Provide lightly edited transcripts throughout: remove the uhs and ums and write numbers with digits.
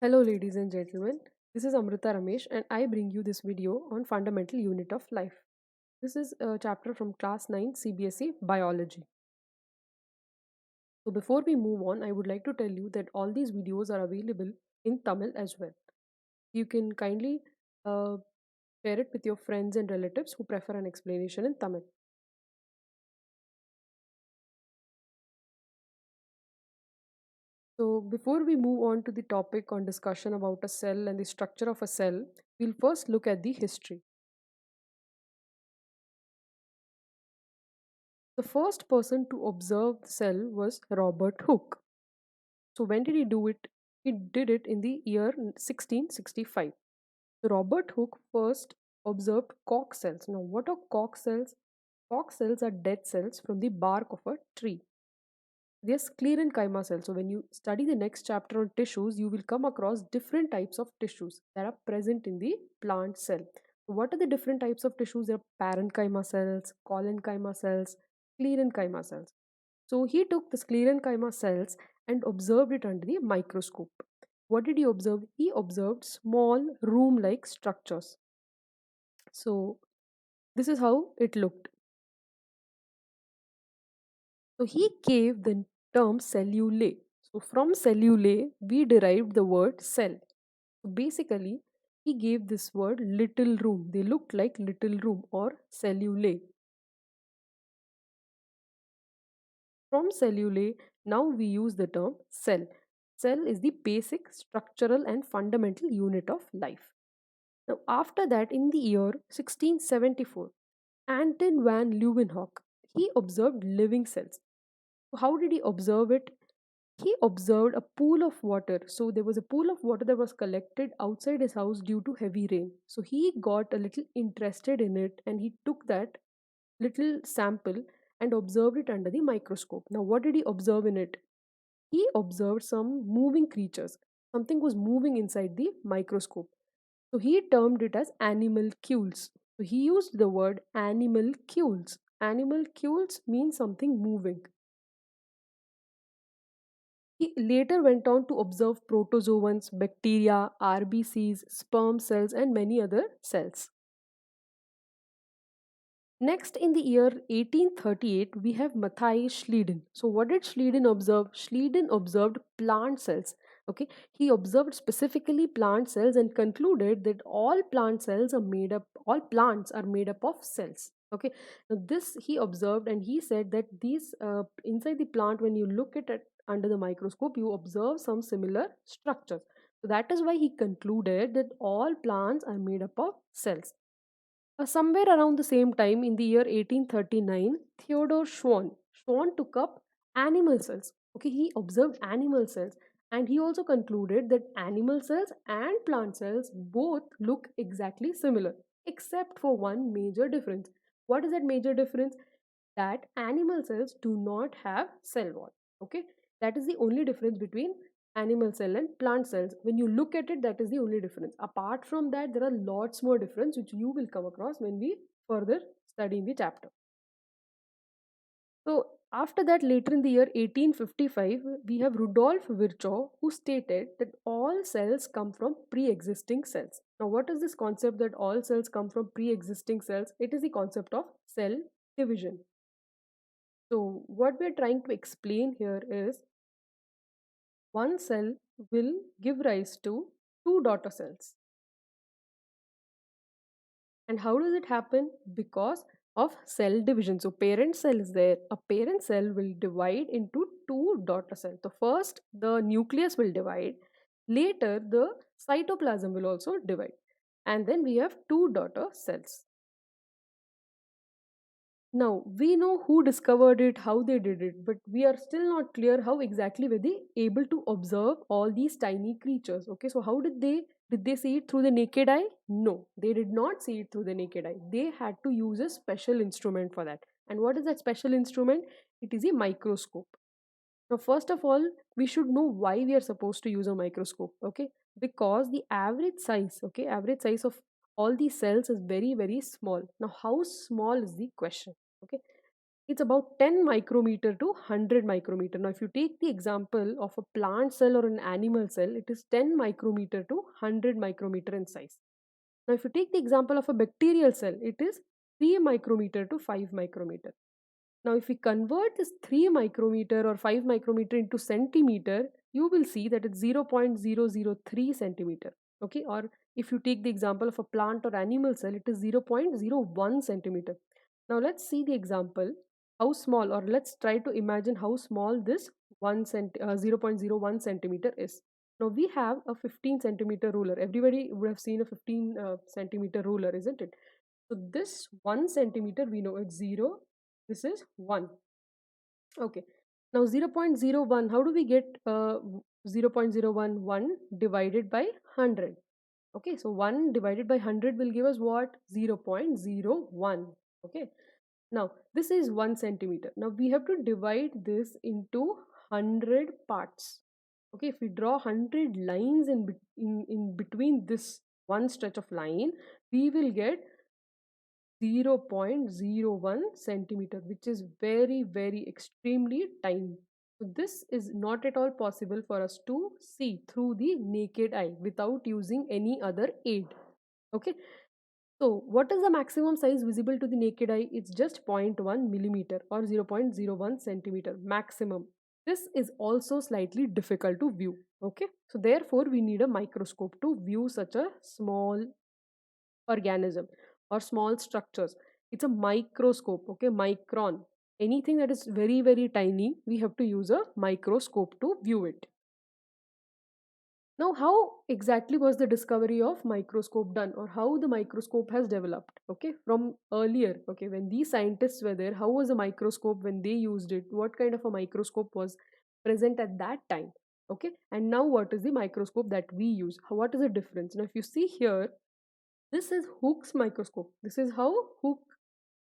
Hello, ladies and gentlemen. This is Amrita Ramesh, and I bring you this video on fundamental unit of life. This is a chapter from class 9 CBSE Biology. So, before we move on, I would like to tell you that all these videos are available in Tamil as well. You can kindly uh, share it with your friends and relatives who prefer an explanation in Tamil. So, before we move on to the topic on discussion about a cell and the structure of a cell, we'll first look at the history. The first person to observe the cell was Robert Hooke. So when did he do it? He did it in the year 1665. So Robert Hooke first observed cork cells. Now what are cork cells? Cork cells are dead cells from the bark of a tree. They are sclerenchyma cells. So when you study the next chapter on tissues, you will come across different types of tissues that are present in the plant cell. So what are the different types of tissues? There are parenchyma cells, collenchyma cells, sclerenchyma cells. So he took the sclerenchyma cells and observed it under the microscope. What did he observe? He observed small room-like structures. So this is how it looked. So he gave the term cellulae. So from cellulae, we derived the word cell. So basically, he gave this word little room. They looked like little room or cellulae. From cellulae, now we use the term cell. Cell is the basic structural and fundamental unit of life. Now, after that, in the year 1674, Anton van Leeuwenhoek, he observed living cells. So how did he observe it? He observed a pool of water. So there was a pool of water that was collected outside his house due to heavy rain. So he got a little interested in it and he took that little sample and observed it under the microscope. Now, what did he observe in it? He observed some moving creatures. Something was moving inside the microscope. So he termed it as animalcules. So he used the word animalcules. Animalcules means something moving. He later went on to observe protozoans, bacteria, RBCs, sperm cells, and many other cells. Next, in the year 1838, we have Matthias Schleiden. So, what did Schleiden observe? Schleiden observed plant cells. Okay, he observed specifically plant cells and concluded that all plants are made up of cells. Okay, now this he observed and he said that these inside the plant, when you look at it under the microscope, you observe some similar structures. So, that is why he concluded that all plants are made up of cells. Somewhere around the same time, in the year 1839, Theodore Schwann took up animal cells. Okay, he observed animal cells and he also concluded that animal cells and plant cells both look exactly similar, except for one major difference. What is that major difference? That animal cells do not have cell wall. Okay, that is the only difference between animal cell and plant cells. When you look at it, that is the only difference. Apart from that, there are lots more difference which you will come across when we further study in the chapter. So after that, later in the year 1855, we have Rudolf Virchow, who stated that all cells come from pre-existing cells. Now, what is this concept that all cells come from pre-existing cells? It is the concept of cell division. So what we're trying to explain here is one cell will give rise to two daughter cells. And how does it happen? Because of cell division. So parent cell is there. A parent cell will divide into two daughter cells. So first the nucleus will divide. Later the cytoplasm will also divide. And then we have two daughter cells. Now, we know who discovered it, how they did it, but we are still not clear how exactly were they able to observe all these tiny creatures. Okay, so how did they see it through the naked eye? No, they did not see it through the naked eye. They had to use a special instrument for that. And what is that special instrument? It is a microscope. Now, first of all, we should know why we are supposed to use a microscope. Okay, because the average size of all these cells is very, very small. Now, how small is the question? Okay, It's about 10 micrometer to 100 micrometer. Now, if you take the example of a plant cell or an animal cell, it is 10 micrometer to 100 micrometer in size. Now, if you take the example of a bacterial cell, it is 3 micrometer to 5 micrometer. Now, if we convert this 3 micrometer or 5 micrometer into centimeter, you will see that it's 0.003 centimeter. Okay, or if you take the example of a plant or animal cell, it is 0.01 centimeter. Now, let's see the example how small, or let's try to imagine how small this 0.01 centimeter is. Now, we have a 15 centimeter ruler. Everybody would have seen a 15 centimeter ruler, isn't it? So, this 1 centimeter, we know it's 0, this is 1. Okay. Now 0.01, how do we get 0.011 divided by 100? Okay, so 1 divided by 100 will give us what? 0.01. Okay. Now this is 1 centimeter. Now we have to divide this into 100 parts. Okay, if we draw 100 lines in between this one stretch of line, we will get 0.01 centimeter, which is very, very extremely tiny. So this is not at all possible for us to see through the naked eye without using any other aid. Okay. So what is the maximum size visible to the naked eye? It's just zero point 0.1 millimeter or 0.01 centimeter maximum. This is also slightly difficult to view. Okay. So therefore we need a microscope to view such a small organism or small structures. It's a microscope. Okay, micron, anything that is very, very tiny, we have to use a microscope to view it. Now, how exactly was the discovery of microscope done, or how the microscope has developed? Okay, from earlier, okay, when these scientists were there, how was a microscope when they used it? What kind of a microscope was present at that time? Okay, and now what is the microscope that we use? What is the difference? Now, if you see here, this is Hooke's microscope. This is how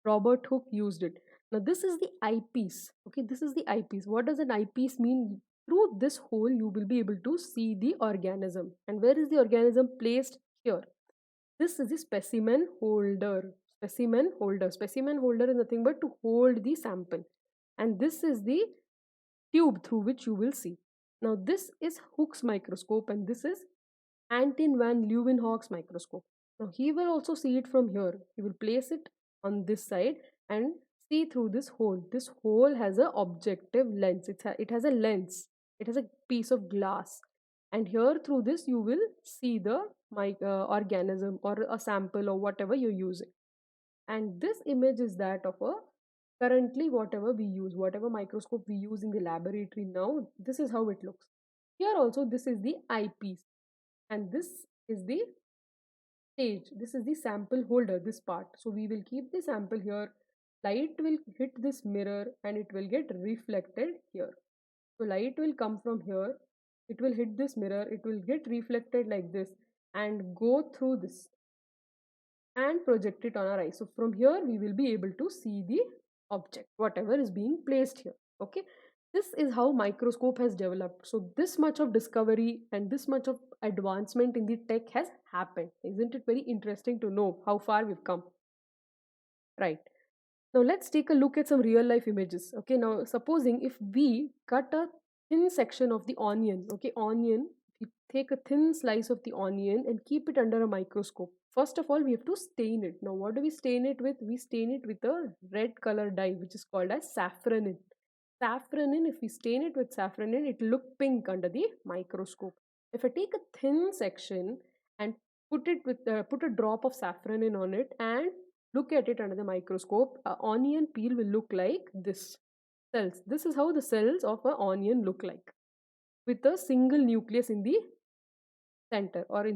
Robert Hooke used it. Now this is the eyepiece. Okay, this is the eyepiece. What does an eyepiece mean? Through this hole, you will be able to see the organism. And where is the organism placed? Here. This is the specimen holder. Specimen holder. Specimen holder is nothing but to hold the sample. And this is the tube through which you will see. Now this is Hooke's microscope, and this is Anton van Leeuwenhoek's microscope. Now he will also see it from here. He will place it on this side and see through this hole. This hole has a objective lens. It has a lens. It has a piece of glass. And here through this you will see the organism or a sample or whatever you're using. And this image is that of a currently whatever we use, whatever microscope we use in the laboratory now, this is how it looks. Here also this is the eyepiece, and this is the stage. This is the sample holder, this part. So we will keep the sample here. Light will hit this mirror and it will get reflected here. So light will come from here. It will hit this mirror. It will get reflected like this and go through this and project it on our eye. So from here we will be able to see the object, whatever is being placed here. Okay. This is how microscope has developed. So this much of discovery and this much of advancement in the tech has happened. Isn't it very interesting to know how far we've come? Right. Now let's take a look at some real life images. Okay, now supposing if we cut a thin section of the onion, okay, onion, if you take a thin slice of the onion and keep it under a microscope. First of all, we have to stain it. Now, what do we stain it with? We stain it with a red color dye, which is called as saffronin. Saffronin, if we stain it with saffronin, it will look pink under the microscope. If I take a thin section and put a drop of saffronin on it and look at it under the microscope, an onion peel will look like this cells. This is how the cells of an onion look like, with a single nucleus in the center, or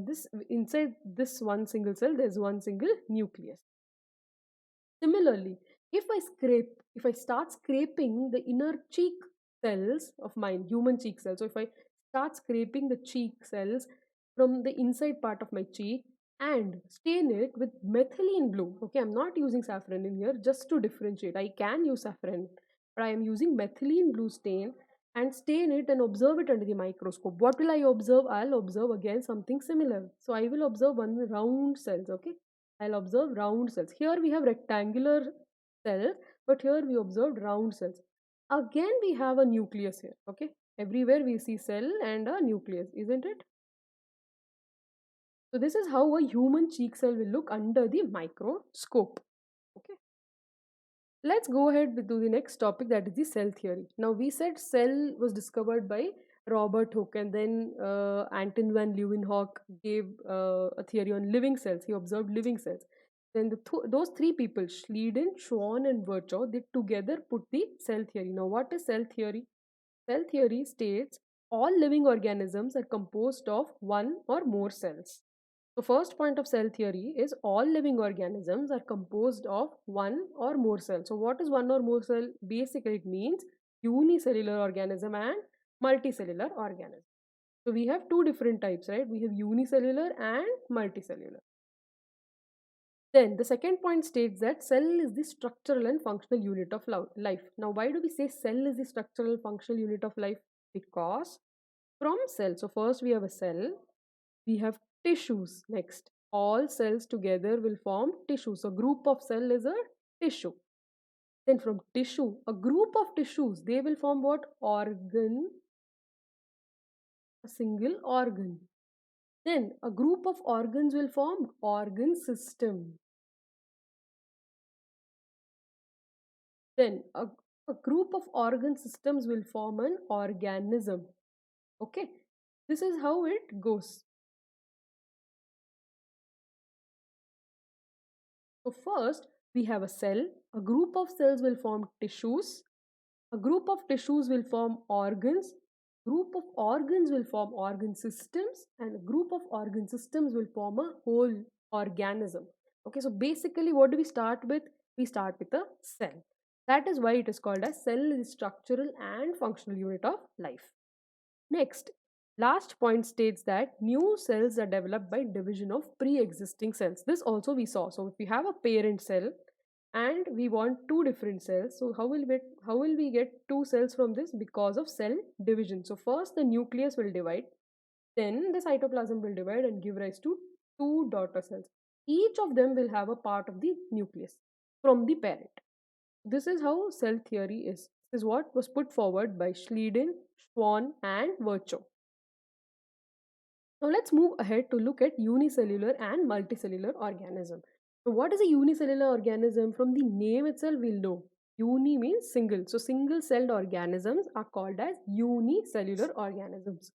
inside this one single cell there's one single nucleus. Similarly, if I start scraping the inner cheek cells of mine, human cheek cells, so if I start scraping the cheek cells from the inside part of my cheek and stain it with methylene blue, okay, I'm not using saffron in here just to differentiate. I can use saffron, but I am using methylene blue stain and stain it and observe it under the microscope. What will I observe? I'll observe again something similar. So I will observe one round cells, okay. I'll observe round cells. Here we have rectangular cells. but here we observed round cells. Again, we have a nucleus here. Okay, everywhere we see cell and a nucleus, isn't it? So this is how a human cheek cell will look under the microscope. Okay. Let's go ahead with the next topic, that is the cell theory. Now we said cell was discovered by Robert Hooke, and then Anton van Leeuwenhoek gave a theory on living cells. He observed living cells. Then those three people, Schleiden, Schwann, and Virchow, they together put the cell theory. Now what is cell theory? Cell theory states all living organisms are composed of one or more cells. The first point of cell theory is all living organisms are composed of one or more cells. So what is one or more cell? Basically it means unicellular organism and multicellular organism. So we have two different types, right? We have unicellular and multicellular. Then the second point states that cell is the structural and functional unit of life. Now why do we say cell is the structural functional unit of life? Because from cell, so first we have a cell, we have tissues next. All cells together will form tissue. So group of cell is a tissue. Then from tissue, a group of tissues, they will form what? Organ, a single organ. Then a group of organs will form organ system. Then a group of organ systems will form an organism. Okay, this is how it goes. So first we have a cell, a group of cells will form tissues, a group of tissues will form organs, group of organs will form organ systems, and a group of organ systems will form a whole organism. Okay, so basically what do we start with? We start with a cell. That is why it is called as cell is structural and functional unit of life. Next, last point states that new cells are developed by division of pre-existing cells. This also we saw. So if we have a parent cell and we want two different cells, so how will we get two cells from this? Because of cell division. So first the nucleus will divide, then the cytoplasm will divide and give rise to two daughter cells. Each of them will have a part of the nucleus from the parent. This is how cell theory is. This is what was put forward by Schleiden, Schwann, and Virchow. Now let's move ahead to look at unicellular and multicellular organism. So what is a unicellular organism? From the name itself we'll know. Uni means single. So single celled organisms are called as unicellular organisms.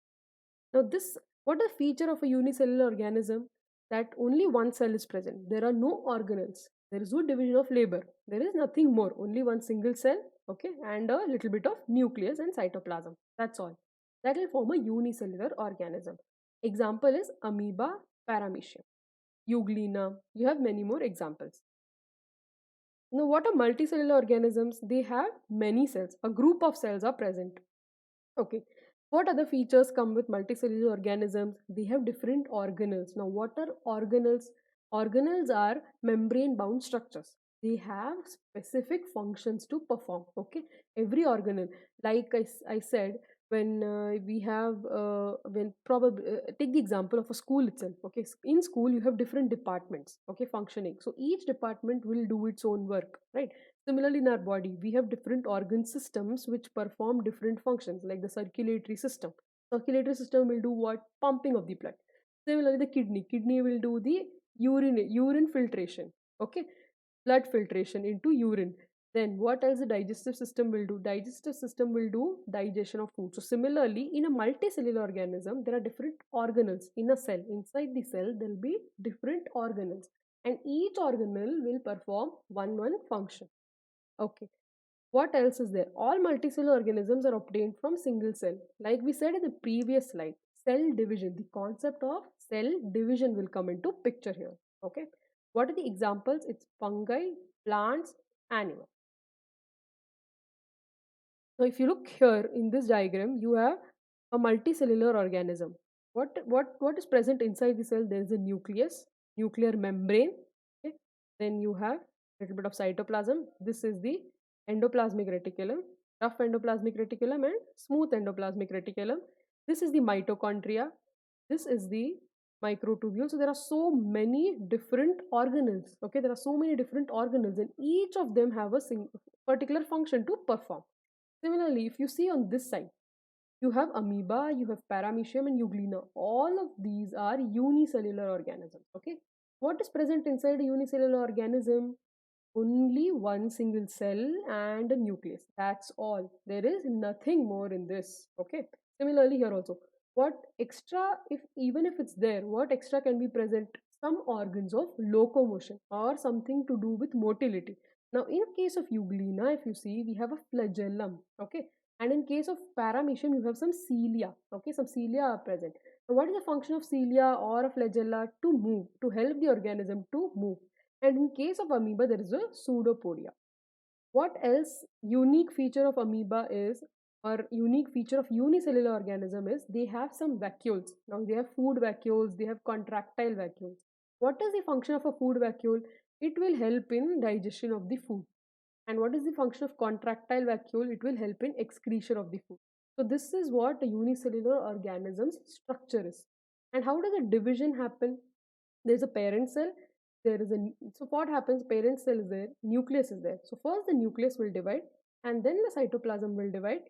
Now this, what is the feature of a unicellular organism? That only one cell is present. There are no organelles. There is no division of labor. There is nothing more. Only one single cell, okay, and a little bit of nucleus and cytoplasm. That's all. That will form a unicellular organism. Example is amoeba, paramecium, euglena. You have many more examples. Now, what are multicellular organisms? They have many cells. A group of cells are present. Okay. What other features come with multicellular organisms? They have different organelles. Now, what are organelles? Organelles are membrane bound structures. They have specific functions to perform. Okay. Every organelle, like I said, when we have, when probably, take the example of a school itself. Okay. In school, you have different departments, okay, functioning. So each department will do its own work, right? Similarly, in our body, we have different organ systems which perform different functions, like the circulatory system. Circulatory system will do what? Pumping of the blood. Similarly, the kidney. Kidney will do the urine filtration. Okay, blood filtration into urine. Then what else the digestive system will do? Digestive system will do digestion of food. So similarly, in a multicellular organism, there are different organelles in a cell. Inside the cell, there will be different organelles, and each organelle will perform one function. Okay. What else is there? All multicellular organisms are obtained from single cell. Like we said in the previous slide, cell division, the concept of cell division will come into picture here. Okay. What are the examples? It's fungi, plants, animals. So if you look here in this diagram, you have a multicellular organism. What is present inside the cell? There is a nucleus, nuclear membrane. Okay. Then you have a little bit of cytoplasm. This is the endoplasmic reticulum, rough endoplasmic reticulum, and smooth endoplasmic reticulum. This is the mitochondria. This is the microtubules. So there are so many different organelles. Okay, there are so many different organelles, and each of them have a particular function to perform. Similarly, if you see on this side, you have amoeba, you have paramecium, and euglena. All of these are unicellular organisms. Okay, what is present inside a unicellular organism? Only one single cell and a nucleus. That's all. There is nothing more in this. Okay. Similarly, here also, what extra, if even if it's there, what extra can be present? Some organs of locomotion or something to do with motility. Now, in case of euglena, if you see, we have a flagellum. Okay. And in case of paramecium, you have some cilia. Okay, some cilia are present. Now, what is the function of cilia or a flagella? To move, to help the organism to move. And in case of amoeba, there is a pseudopodia. What else unique feature of amoeba is, or unique feature of unicellular organism is, they have some vacuoles. Now they have food vacuoles, they have contractile vacuoles. What is the function of a food vacuole? It will help in digestion of the food. And what is the function of contractile vacuole? It will help in excretion of the food. So this is what a unicellular organism's structure is. And how does a division happen? There's a parent cell, there is a, so what happens, parent cell is there, nucleus is there. So first the nucleus will divide, and then the cytoplasm will divide,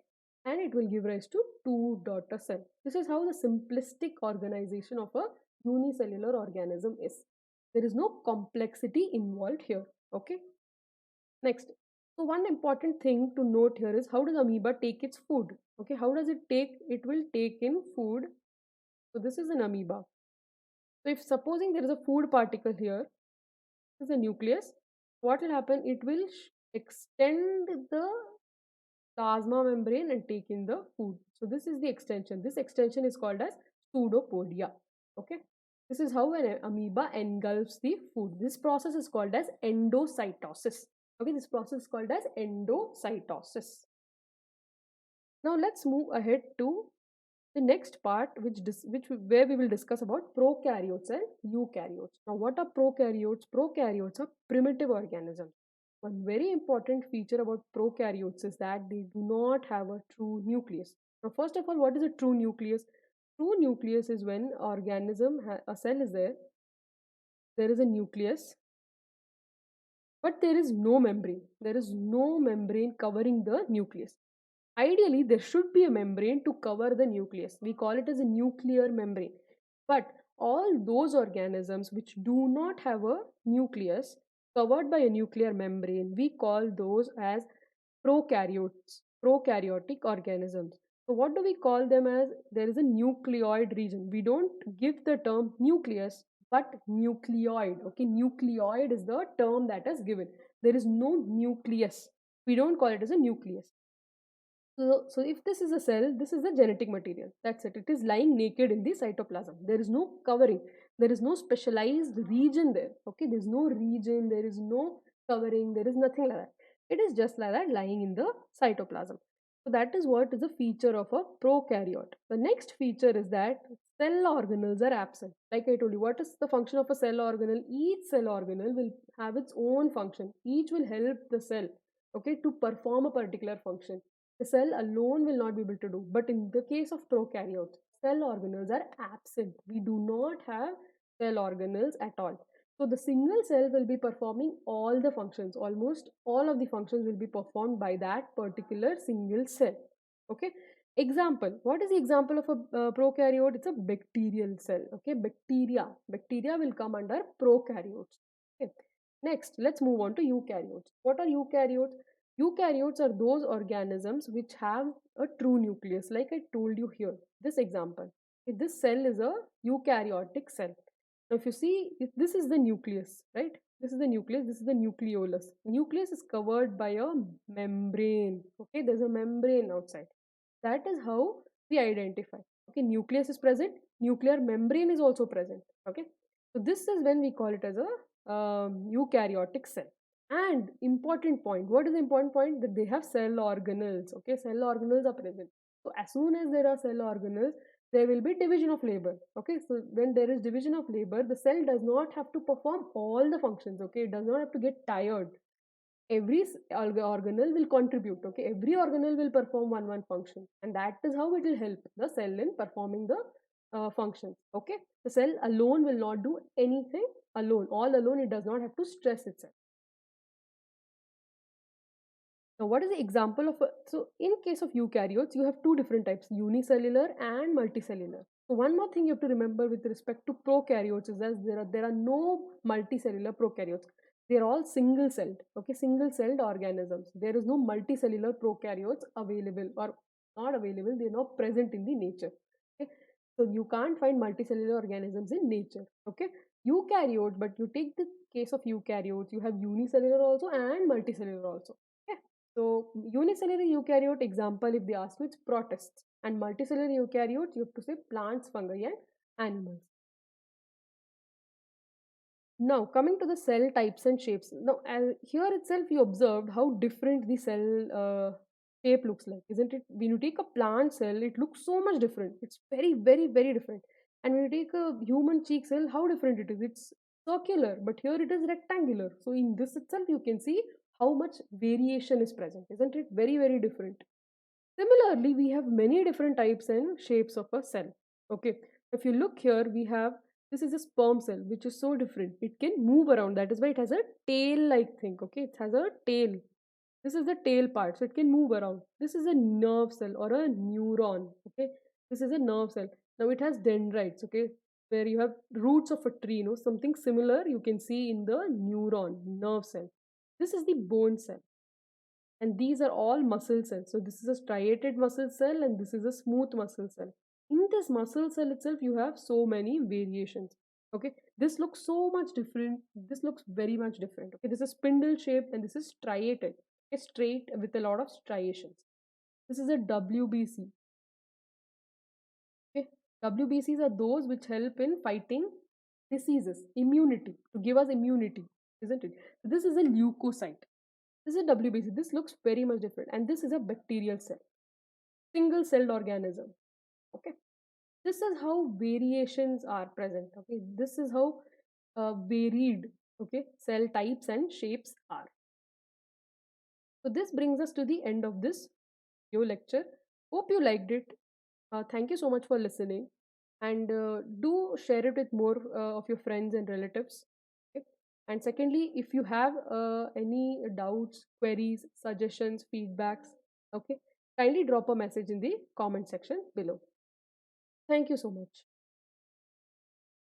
and it will give rise to two daughter cell. This is how the simplistic organization of a unicellular organism is. There is no complexity involved here. Okay, next, so one important thing to note here is, how does amoeba take its food? Okay, how does it take? It will take in food. So this is an amoeba. So if supposing there is a food particle here, this is a nucleus, what will happen? It will extend the plasma membrane and take in the food. So this is the extension. This extension is called as pseudopodia. Okay. This is how an amoeba engulfs the food. This process is called as endocytosis. Okay, this process is called as endocytosis. Now let's move ahead to the next part, where we will discuss about prokaryotes and eukaryotes. Now, what are prokaryotes? Prokaryotes are primitive organisms. One very important feature about prokaryotes is that they do not have a true nucleus. Now, first of all, what is a true nucleus? True nucleus is when a cell is there, there is a nucleus, but there is no membrane. There is no membrane covering the nucleus. Ideally, there should be a membrane to cover the nucleus. We call it as a nuclear membrane. But all those organisms which do not have a nucleus covered by a nuclear membrane, we call those as prokaryotes, prokaryotic organisms. So what do we call them as? There is a nucleoid region. We don't give the term nucleus, but nucleoid. Okay, nucleoid is the term that is given. There is no nucleus. We don't call it as a nucleus. So if this is a cell, this is the genetic material. That's it. It is lying naked in the cytoplasm. There is no covering. There is no specialized region there. Okay, there is no region. There is no covering. There is nothing like that. It is just like that lying in the cytoplasm. So that is what is a feature of a prokaryote. The next feature is that cell organelles are absent. Like I told you, what is the function of a cell organelle? Each cell organelle will have its own function. Each will help the cell, okay, to perform a particular function. The cell alone will not be able to do. But in the case of prokaryotes, cell organelles are absent. We do not have cell organelles at all. So the single cell will be performing all the functions. Almost all of the functions will be performed by that particular single cell. Okay. Example. What is the example of a prokaryote? It's a bacterial cell. Okay. Bacteria. Bacteria will come under prokaryotes. Okay. Next, let's move on to eukaryotes. What are eukaryotes? Eukaryotes are those organisms which have a true nucleus, like I told you here. This example. This cell is a eukaryotic cell. Now, if you see, this is the nucleus, right? This is the nucleus, this is the nucleolus. The nucleus is covered by a membrane. Okay, there's a membrane outside. That is how we identify. Okay, nucleus is present, nuclear membrane is also present. Okay, so this is when we call it as a eukaryotic cell. And important point, what is the important point? That they have cell organelles. Okay, cell organelles are present. So as soon as there are cell organelles, there will be division of labor. Okay, so when there is division of labor, the cell does not have to perform all the functions. Okay, it does not have to get tired. Every organelle will contribute. Okay, every organelle will perform one function, and that is how it will help the cell in performing the functions. Okay, the cell alone will not do anything alone. All alone, it does not have to stress itself. Now, what is the example of so in case of eukaryotes, you have two different types, unicellular and multicellular. So one more thing you have to remember with respect to prokaryotes is that there are no multicellular prokaryotes. They are all single celled, okay, single celled organisms. There is no multicellular prokaryotes available or not available. They are not present in the nature. Okay, so you can't find multicellular organisms in nature. Okay, eukaryote, but you take the case of eukaryotes, you have unicellular also and multicellular also. Okay, so unicellular eukaryote example, if they ask you, it's protists, and multicellular eukaryotes, you have to say plants, fungi, and animals. Now, coming to the cell types and shapes. Now, here itself, you observed how different the cell shape looks like, isn't it? When you take a plant cell, it looks so much different. It's very, very, very different. And when you take a human cheek cell, how different it is. It's circular, but here it is rectangular. So, in this itself, you can see how much variation is present, isn't it? Very, very different. Similarly, we have many different types and shapes of a cell. Okay, if you look here, we have this is a sperm cell, which is so different. It can move around. That is why it has a tail-like thing. Okay, it has a tail. This is the tail part, so it can move around. This is a nerve cell or a neuron. Okay, this is a nerve cell. Now it has dendrites. Okay, where you have roots of a tree. Something similar you can see in the neuron, nerve cell. This is the bone cell, and these are all muscle cells. So this is a striated muscle cell and this is a smooth muscle cell. In this muscle cell itself, you have so many variations. Okay, this looks so much different. This looks very much different. Okay, this is spindle shaped and this is striated. Okay, straight with a lot of striations. This is a WBC. Okay, WBCs are those which help in fighting diseases, immunity, to give us immunity, isn't it? So this is a leukocyte. This is a WBC. This looks very much different. And this is a bacterial cell, single celled organism. Okay. This is how variations are present. Okay. This is how varied, okay, cell types and shapes are. So this brings us to the end of this video lecture. Hope you liked it. Thank you so much for listening. And do share it with more of your friends and relatives. Okay? And secondly, if you have any doubts, queries, suggestions, feedbacks, okay, kindly drop a message in the comment section below. Thank you so much.